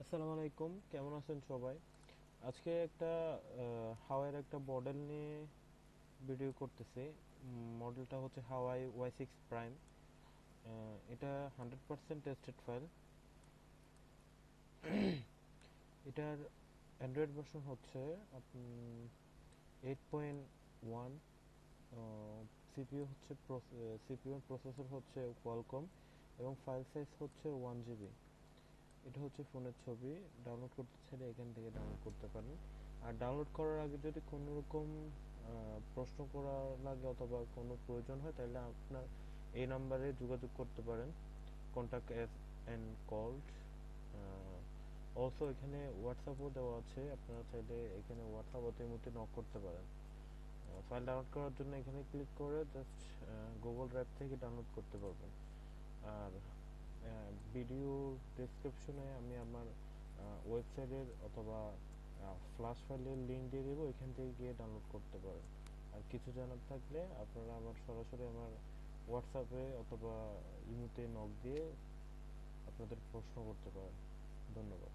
আসসালামু আলাইকুম, কেমন আছেন সবাই? আজকে একটা হাওয়াইয়ের একটা মডেল নিয়ে ভিডিও করতেছি। মডেলটা হচ্ছে হাওয়াই Y6 প্রাইম। এটা 100% টেস্টেড ফাইল। এটার অ্যান্ড্রয়েড ভার্সন হচ্ছে 8.1। সিপিইউ হচ্ছে সিপিইউ প্রসেসর হচ্ছে কোয়ালকম এবং ফাইল সাইজ হচ্ছে 1 GB। এটা হচ্ছে ফোনের ছবি। ডাউনলোড করতে চাইলে এখান থেকে ডাউনলোড করতে পারেন। আর ডাউনলোড করার আগে যদি কোনো রকম প্রশ্ন করা লাগে অথবা কোনো প্রয়োজন হয় তাহলে আপনার এই নাম্বারে যোগাযোগ করতে পারেন। Contact as and called. Also এখানে হোয়াটসঅ্যাপও দেওয়া আছে, আপনারা চাইলে এখানে হোয়াটসঅ্যাপ অতিমধ্যে নক করতে পারেন। ফাইল ডাউনলোড করার জন্য এখানে ক্লিক করে জাস্ট গুগল ড্রাইভ থেকে ডাউনলোড করতে পারবেন। আর ভিডিও ডেসক্রিপশনে আমি আমার ওয়েবসাইটের অথবা ফ্ল্যাশ ফাইলের লিঙ্ক দিয়ে দেবো, এখান থেকে গিয়ে ডাউনলোড করতে পারেন। আর কিছু জানার থাকলে আপনারা সরাসরি আমার হোয়াটসঅ্যাপে অথবা ইমোতে নক দিয়ে আপনাদের প্রশ্ন করতে পারেন। ধন্যবাদ।